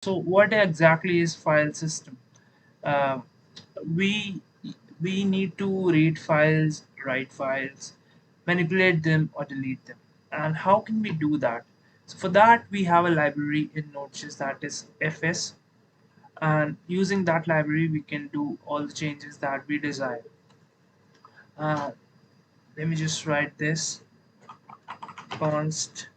So what exactly is file system? Uh, we we need to read files, write files, manipulate them or delete them. And how can we do that? So for that we have a library in Node.js that is fs, and using that library we can do all the changes that we desire. Uh, Let me just write this const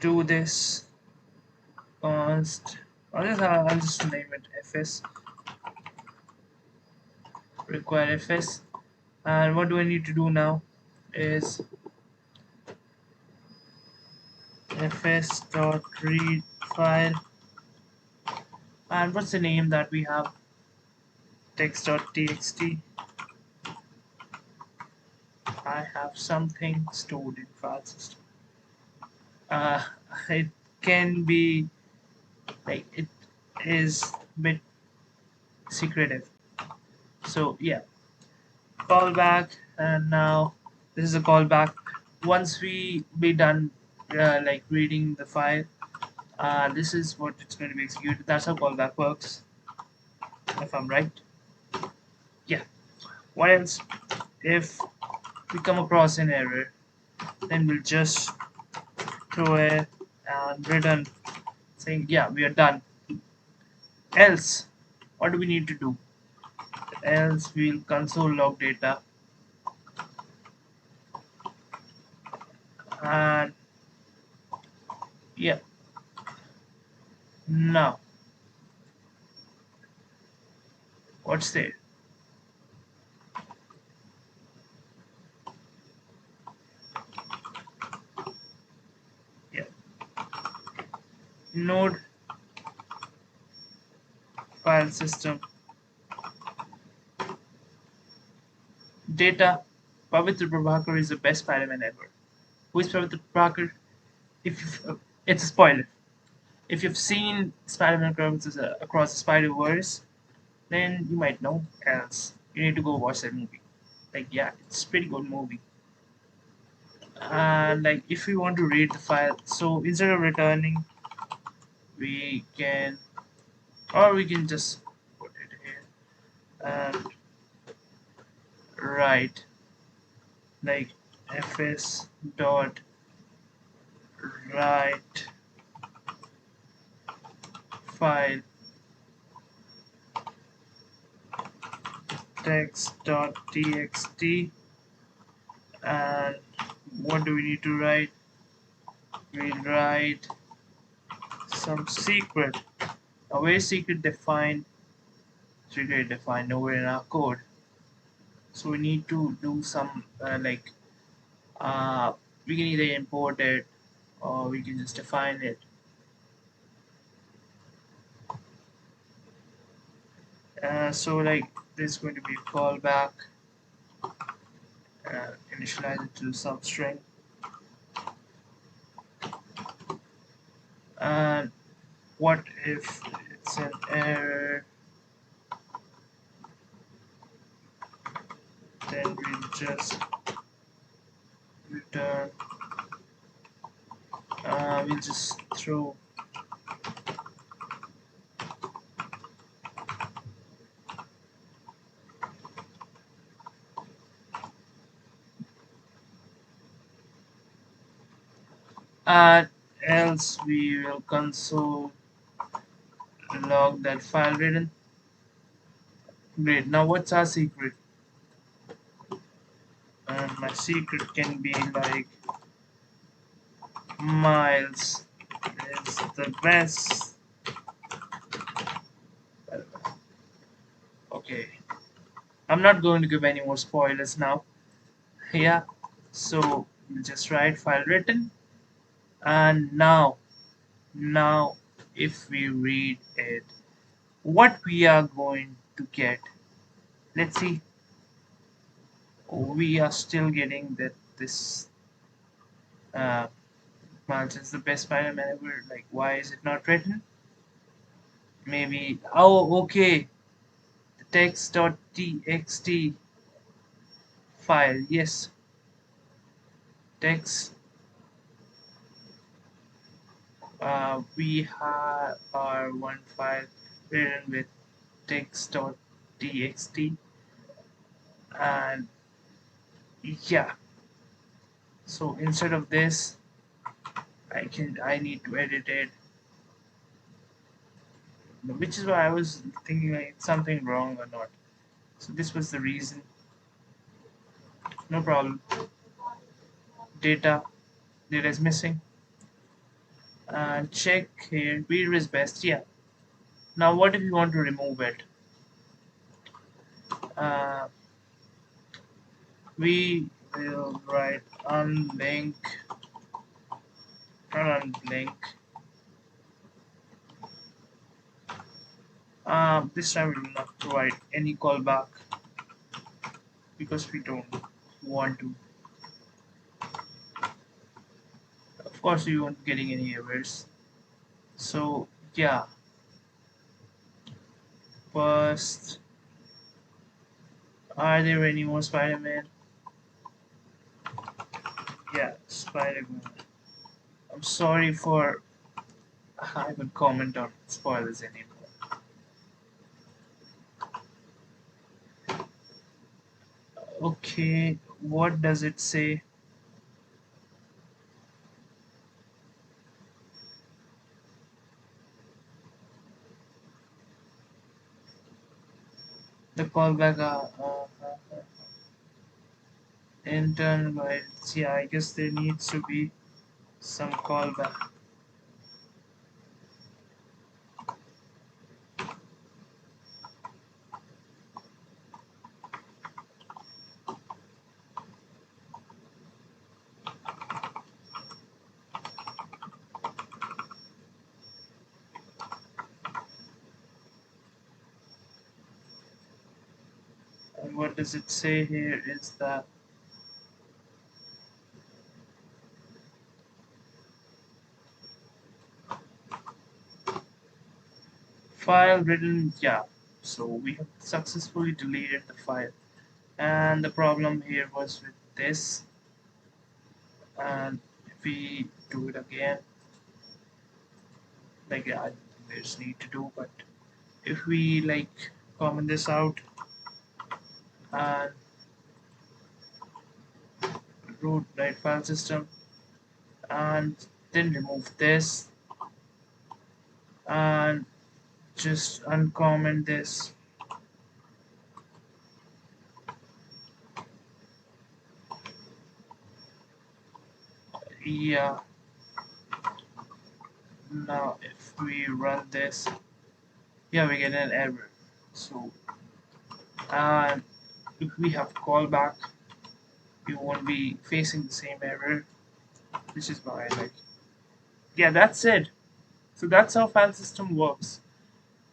do this const. I'll just name it fs require fs. And what do I need to do now is fs dot read file. And what's the name that we have? Text.txt. I have something stored in file system. uh, it can be like it is a bit secretive, so yeah. Callback. And now this is a callback. Once we be done like reading the file, this is what it's going to be executed. That's how callback works, if I'm right. Yeah. What else? If we come across an error, then we'll just throw it and return saying yeah, we are done. Else, what do we need to do? Else we'll console log data. And yeah, now what's there? Yeah, node file system data. Pavitra Prabhakar is the best Spider-Man ever. Who is Pavitra Prabhakar? If it's a spoiler. If you've seen Spider-Man across the Spider-Verse, then you might know. Else, you need to go watch that movie. Like, yeah, it's a pretty good movie. And like, if we want to read the file, so instead of returning, we can, or we can just put it here and write like fs dot write file text.txt. And what do we need to write? We write some secret. Now where is secret defined? Secret defined nowhere in our code. So we need to do some uh, we can either import it or we can just define it. So like this is going to be a callback, initialize it to some string. And what if it's an error? Then we'll just return. We'll just throw and else we will console log that file written. Great. Now what's our secret? And my secret can be like Miles is the best. Okay, I'm not going to give any more spoilers now. Yeah, so we'll just write file written. And now if we read it, what we are going to get? Let's see. We are still getting that this uh, Miles is the best Spider-Man ever. Like, why is it not written? Maybe. Oh, okay. The text.txt file. Yes, text we have our one file written with text.txt, and yeah, so instead of this I need to edit it, which is why I was thinking like something wrong or not. So this was the reason. No problem. Data is missing. And check here, where is best. Yeah, now what if you want to remove it? uh, we will write unlink, not unlink. This time we will not provide any callback because we don't want to. Of course, we won't be getting any errors. So yeah, first, are there any more Spider-Man? Yeah, Spider-Man. I'm sorry for I would comment on spoilers anymore. Okay, what does it say? The callback internal guides. Yeah, I guess there needs to be some callback. And what does it say here is that file written. Yeah, so we have successfully deleted the file, and the problem here was with this. And if we do it again, like yeah, there's need to do, but if we like comment this out and root right file system and then remove this and just uncomment this. Yeah, now if we run this, yeah, we get an error. So and if we have callback, you won't be facing the same error, which is why like yeah, that's it. So that's how file system works.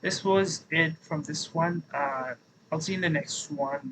This was it from this one. I'll see you in the next one.